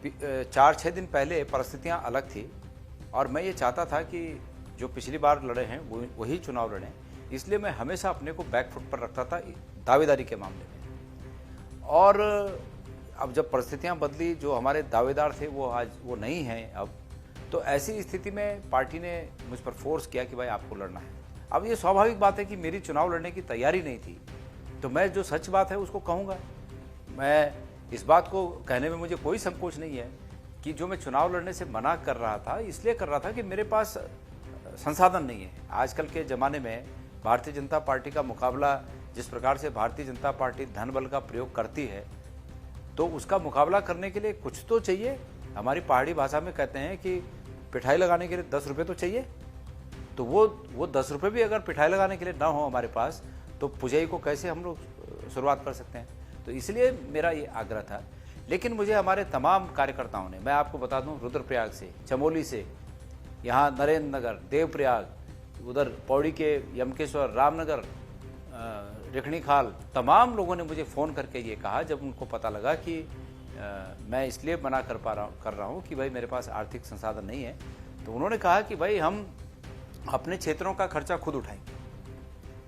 4-6 दिन पहले परिस्थितियां अलग थी और मैं ये चाहता था कि जो पिछली बार लड़े हैं वही चुनाव लड़ें, इसलिए मैं हमेशा अपने को बैकफुट पर रखता था दावेदारी के मामले में। और अब जब परिस्थितियां बदली, जो हमारे दावेदार थे वो आज वो नहीं हैं अब, तो ऐसी स्थिति में पार्टी ने मुझ पर फोर्स किया कि भाई आपको लड़ना है। अब ये स्वाभाविक बात है कि मेरी चुनाव लड़ने की तैयारी नहीं थी, तो मैं जो सच बात है उसको कहूँगा। मैं इस बात को कहने में मुझे कोई संकोच नहीं है कि जो मैं चुनाव लड़ने से मना कर रहा था, इसलिए कर रहा था कि मेरे पास संसाधन नहीं है। आजकल के ज़माने में भारतीय जनता पार्टी का मुकाबला, जिस प्रकार से भारतीय जनता पार्टी धन बल का प्रयोग करती है, तो उसका मुकाबला करने के लिए कुछ तो चाहिए। हमारी पहाड़ी भाषा में कहते हैं कि पिठाई लगाने के लिए 10 रुपये तो चाहिए। तो वो 10 रुपये भी अगर पिठाई लगाने के लिए ना हो हमारे पास, तो पुजाई को कैसे हम लोग शुरुआत कर सकते हैं। तो इसलिए मेरा ये आग्रह था। लेकिन मुझे हमारे तमाम कार्यकर्ताओं ने, मैं आपको बता दूं, रुद्रप्रयाग से, चमोली से, यहाँ नरेंद्र नगर, देवप्रयाग, उधर पौड़ी के यमकेश्वर, रामनगर, रिखणीखाल, तमाम लोगों ने मुझे फ़ोन करके ये कहा, जब उनको पता लगा कि मैं इसलिए मना कर रहा हूँ कि भाई मेरे पास आर्थिक संसाधन नहीं है, तो उन्होंने कहा कि भाई हम अपने क्षेत्रों का खर्चा खुद उठाएंगे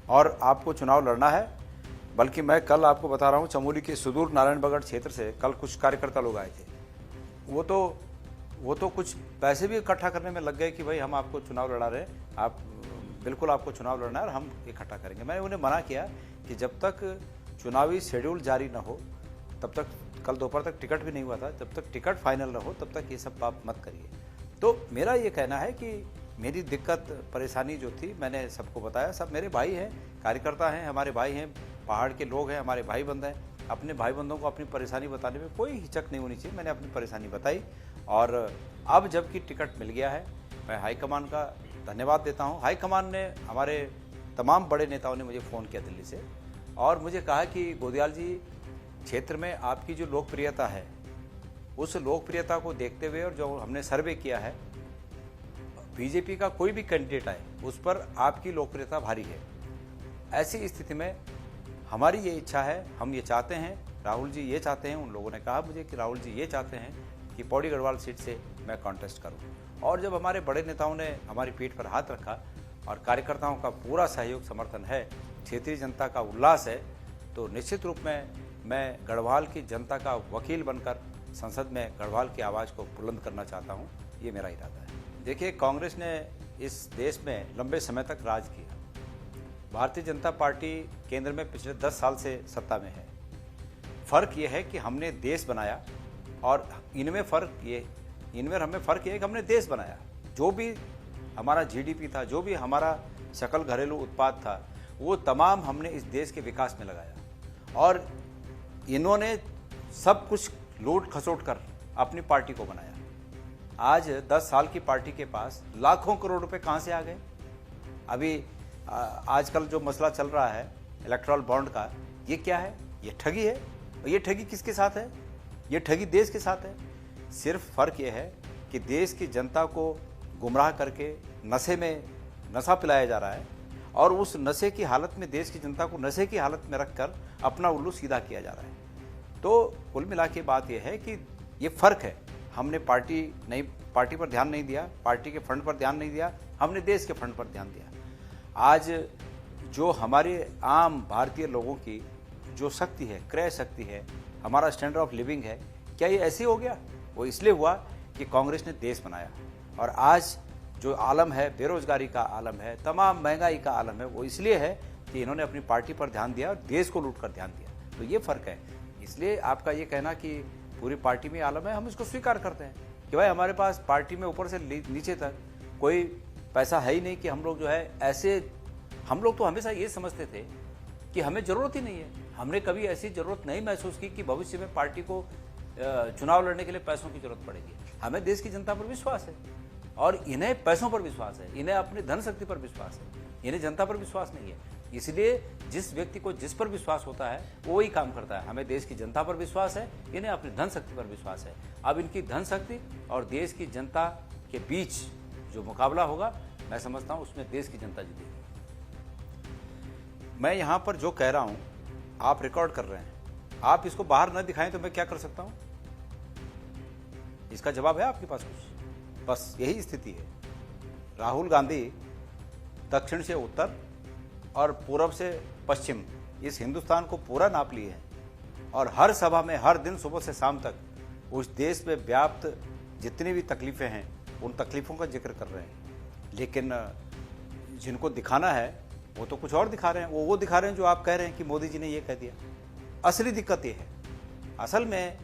और आपको चुनाव लड़ना है। बल्कि मैं कल आपको बता रहा हूँ, चमोली के सुदूर नारायणबगड़ क्षेत्र से कल कुछ कार्यकर्ता लोग आए थे। वो तो कुछ पैसे भी इकट्ठा करने में लग गए कि भाई हम आपको चुनाव लड़ा रहे, आप बिल्कुल आपको चुनाव लड़ना है और हम इकट्ठा करेंगे। मैंने उन्हें मना किया कि जब तक चुनावी शेड्यूल जारी न हो तब तक, कल दोपहर तक टिकट भी नहीं हुआ था, जब तक टिकट फाइनल न हो तब तक ये सब बात मत करिए। तो मेरा ये कहना है कि मेरी दिक्कत परेशानी जो थी मैंने सबको बताया। सब मेरे भाई हैं, कार्यकर्ता हैं, हमारे भाई हैं, पहाड़ के लोग हैं, हमारे भाई बंद हैं। अपने भाई बंदों को अपनी परेशानी बताने में कोई हिचक नहीं होनी चाहिए। मैंने अपनी परेशानी बताई और अब जबकि टिकट मिल गया है, मैं हाईकमान का धन्यवाद देता हूँ। हाईकमान ने, हमारे तमाम बड़े नेताओं ने मुझे फ़ोन किया दिल्ली से और मुझे कहा कि गोदियाल जी, क्षेत्र में आपकी जो लोकप्रियता है, उस लोकप्रियता को देखते हुए और जो हमने सर्वे किया है, बीजेपी का कोई भी कैंडिडेट आए उस पर आपकी लोकप्रियता भारी है। ऐसी स्थिति में हमारी ये इच्छा है, हम ये चाहते हैं, राहुल जी ये चाहते हैं, उन लोगों ने कहा मुझे कि राहुल जी ये चाहते हैं कि पौड़ी गढ़वाल सीट से मैं कॉन्टेस्ट करूं। और जब हमारे बड़े नेताओं ने हमारी पीठ पर हाथ रखा और कार्यकर्ताओं का पूरा सहयोग समर्थन है, क्षेत्रीय जनता का उल्लास है, तो निश्चित रूप में मैं गढ़वाल की जनता का वकील बनकर संसद में गढ़वाल की आवाज़ को बुलंद करना चाहता हूँ। ये मेरा इरादा है। देखिए, कांग्रेस ने इस देश में लंबे समय तक राज किया। भारतीय जनता पार्टी केंद्र में पिछले 10 साल से सत्ता में है। फ़र्क ये है कि हमने देश बनाया और इनमें हमें फ़र्क ये है कि हमने देश बनाया। जो भी हमारा जीडीपी था, जो भी हमारा सकल घरेलू उत्पाद था, वो तमाम हमने इस देश के विकास में लगाया और इन्होंने सब कुछ लूट खसोट कर अपनी पार्टी को बनाया। आज 10 साल की पार्टी के पास लाखों करोड़ रुपए कहाँ से आ गए। अभी आजकल जो मसला चल रहा है इलेक्टोरल बॉन्ड का, ये क्या है? ये ठगी है। और ये ठगी किसके साथ है? ये ठगी देश के साथ है। सिर्फ फ़र्क ये है कि देश की जनता को गुमराह करके नशा पिलाया जा रहा है और उस नशे की हालत में, देश की जनता को नशे की हालत में रखकर अपना उल्लू सीधा किया जा रहा है। तो कुल मिला के बात यह है कि ये फ़र्क है। हमने पार्टी पर ध्यान नहीं दिया, पार्टी के फंड पर ध्यान नहीं दिया, हमने देश के फंड पर ध्यान दिया। आज जो हमारे आम भारतीय लोगों की जो शक्ति है, क्रय शक्ति है, हमारा स्टैंडर्ड ऑफ लिविंग है, क्या ये ऐसे हो गया? वो इसलिए हुआ कि कांग्रेस ने देश बनाया। और आज जो आलम है, बेरोजगारी का आलम है, तमाम महंगाई का आलम है, वो इसलिए है कि इन्होंने अपनी पार्टी पर ध्यान दिया और देश को लूट कर ध्यान दिया। तो ये फ़र्क है। इसलिए आपका ये कहना कि पूरी पार्टी में आलम है, हम इसको स्वीकार करते हैं कि भाई हमारे पास पार्टी में ऊपर से नीचे तक कोई पैसा है ही नहीं कि हम लोग जो है ऐसे, हम लोग तो हमेशा ये समझते थे कि हमें ज़रूरत ही नहीं है। हमने कभी ऐसी ज़रूरत नहीं महसूस की कि भविष्य में पार्टी को चुनाव लड़ने के लिए पैसों की ज़रूरत पड़ेगी। हमें देश की जनता पर विश्वास है और इन्हें पैसों पर विश्वास है, इन्हें अपनी धन शक्ति पर विश्वास है, इन्हें जनता पर विश्वास नहीं है। इसलिए जिस व्यक्ति को जिस पर विश्वास होता है वो वही काम करता है। हमें देश की जनता पर विश्वास है, इन्हें अपनी धन शक्ति पर विश्वास है। अब इनकी धन शक्ति और देश की जनता के बीच जो मुकाबला होगा, मैं समझता हूँ उसमें देश की जनता जीतेगी। मैं यहाँ पर जो कह रहा हूँ आप रिकॉर्ड कर रहे हैं, आप इसको बाहर न दिखाएं तो मैं क्या कर सकता हूँ? इसका जवाब है आपके पास कुछ? बस यही स्थिति है। राहुल गांधी दक्षिण से उत्तर और पूरब से पश्चिम इस हिंदुस्तान को पूरा नाप लिए हैं और हर सभा में हर दिन सुबह से शाम तक उस देश में व्याप्त जितनी भी तकलीफें हैं उन तकलीफ़ों का जिक्र कर रहे हैं। लेकिन जिनको दिखाना है वो तो कुछ और दिखा रहे हैं। वो दिखा रहे हैं जो आप कह रहे हैं कि मोदी जी ने ये कह दिया। असली दिक्कत ये है, असल में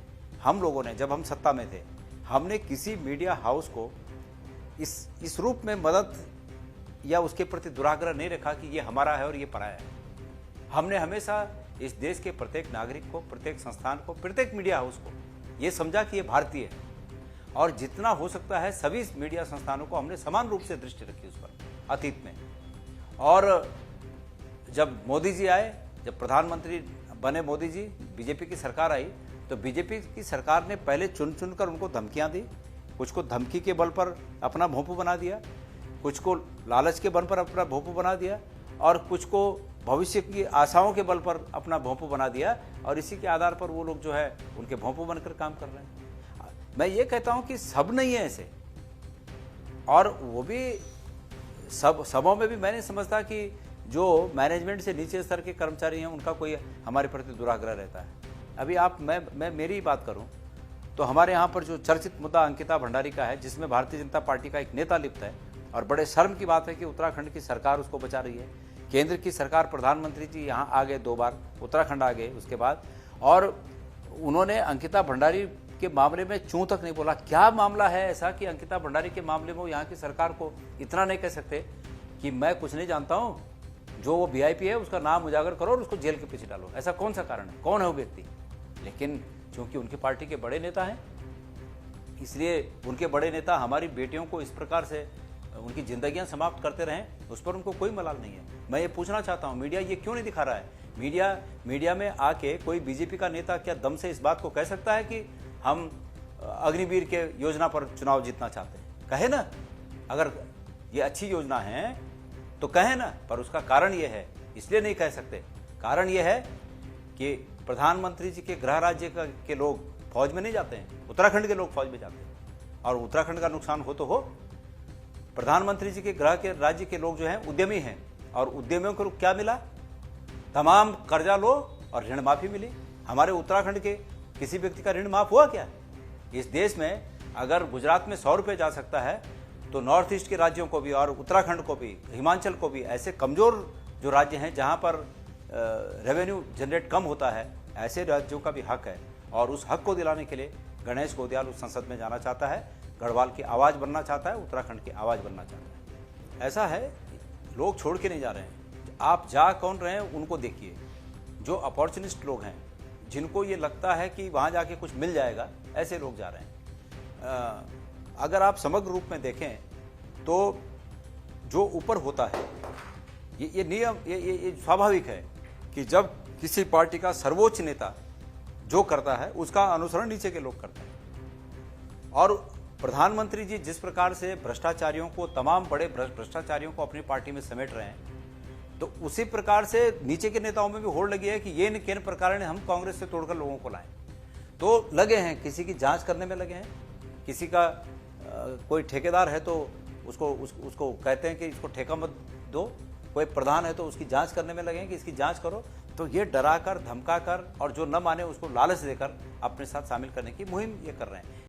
हम लोगों ने जब हम सत्ता में थे, हमने किसी मीडिया हाउस को इस रूप में मदद या उसके प्रति दुराग्रह नहीं रखा कि ये हमारा है और ये पराया है। हमने हमेशा इस देश के प्रत्येक नागरिक को, प्रत्येक संस्थान को, प्रत्येक मीडिया हाउस को ये समझा कि ये भारतीय है और जितना हो सकता है सभी मीडिया संस्थानों को हमने समान रूप से दृष्टि रखी उस पर अतीत में। और जब मोदी जी आए, जब प्रधानमंत्री बने मोदी जी, बीजेपी की सरकार आई, तो बीजेपी की सरकार ने पहले चुन चुनकर उनको धमकियां दी। कुछ को धमकी के बल पर अपना भोंपू बना दिया, कुछ को लालच के बल पर अपना भोंपू बना दिया और कुछ को भविष्य की आशाओं के बल पर अपना भोंपू बना दिया और इसी के आधार पर वो लोग जो है उनके भोंपू बनकर काम कर रहे हैं। मैं ये कहता हूं कि सब नहीं है ऐसे, और वो भी सबों में भी मैं नहीं समझता कि जो मैनेजमेंट से नीचे स्तर के कर्मचारी हैं उनका कोई हमारे प्रति दुराग्रह रहता है। अभी आप मैं मेरी बात करूं तो हमारे यहाँ पर जो चर्चित मुद्दा अंकिता भंडारी का है, जिसमें भारतीय जनता पार्टी का एक नेता लिप्त है और बड़े शर्म की बात है कि उत्तराखंड की सरकार उसको बचा रही है। केंद्र की सरकार, प्रधानमंत्री जी यहाँ आ गए 2 बार, उत्तराखंड आ गए उसके बाद, और उन्होंने अंकिता भंडारी के मामले में चूं तक नहीं बोला। क्या मामला है ऐसा कि अंकिता भंडारी के मामले में वो यहाँ की सरकार को इतना नहीं कह सकते कि मैं कुछ नहीं जानता हूँ, जो वो वीआईपी है उसका नाम उजागर करो और उसको जेल के पीछे डालो? ऐसा कौन सा कारण है? कौन है वो व्यक्ति? लेकिन चूंकि उनकी पार्टी के बड़े नेता हैं, इसलिए उनके बड़े नेता हमारी बेटियों को इस प्रकार से उनकी जिंदगियां समाप्त करते रहें, उस पर उनको कोई मलाल नहीं है। मैं ये पूछना चाहता हूं, मीडिया ये क्यों नहीं दिखा रहा है? मीडिया में आके कोई बीजेपी का नेता क्या दम से इस बात को कह सकता है कि हम अग्निवीर के योजना पर चुनाव जीतना चाहते हैं? कहे ना, अगर ये अच्छी योजना है तो कहे ना, पर उसका कारण ये है, इसलिए नहीं कह सकते। कारण ये है कि प्रधानमंत्री जी के गृह राज्य के लोग फौज में नहीं जाते हैं, उत्तराखंड के लोग फौज में जाते हैं, और उत्तराखंड का नुकसान हो तो हो। प्रधानमंत्री जी के गृह के राज्य के लोग जो हैं उद्यमी हैं, और उद्यमियों को क्या मिला? तमाम कर्जा लो और ऋण माफी मिली। हमारे उत्तराखंड के किसी व्यक्ति का ऋण माफ हुआ क्या? इस देश में अगर गुजरात में 100 रुपये जा सकता है तो नॉर्थ ईस्ट के राज्यों को भी और उत्तराखंड को भी, हिमाचल को भी, ऐसे कमजोर जो राज्य हैं जहां पर रेवेन्यू जनरेट कम होता है, ऐसे राज्यों का भी हक है। और उस हक को दिलाने के लिए गणेश गोदियाल उस संसद में जाना चाहता है, गढ़वाल की आवाज़ बनना चाहता है, उत्तराखंड की आवाज़ बनना चाहता है। ऐसा है, लोग छोड़ के नहीं जा रहे हैं। आप जा कौन रहे हैं उनको देखिए। जो अपॉर्चुनिस्ट लोग हैं, जिनको ये लगता है कि वहाँ जाके कुछ मिल जाएगा, ऐसे लोग जा रहे हैं। अगर आप समग्र रूप में देखें तो जो ऊपर होता है, ये नियम, ये स्वाभाविक है कि जब किसी पार्टी का सर्वोच्च नेता जो करता है उसका अनुसरण नीचे के लोग करते हैं। और प्रधानमंत्री जी जिस प्रकार से भ्रष्टाचारियों को, तमाम बड़े भ्रष्टाचारियों को अपनी पार्टी में समेट रहे हैं, तो उसी प्रकार से नीचे के नेताओं में भी होड़ लगी है कि ये किन प्रकार ने हम कांग्रेस से तोड़कर लोगों को लाएं। तो लगे हैं, किसी की जांच करने में लगे हैं, किसी का कोई ठेकेदार है तो उसको कहते हैं कि इसको ठेका मत दो, कोई प्रधान है तो उसकी जांच करने में लगे हैं कि इसकी जांच करो। तो ये डराकर, धमकाकर और जो न माने उसको लालच देकर अपने साथ शामिल करने की मुहिम ये कर रहे हैं।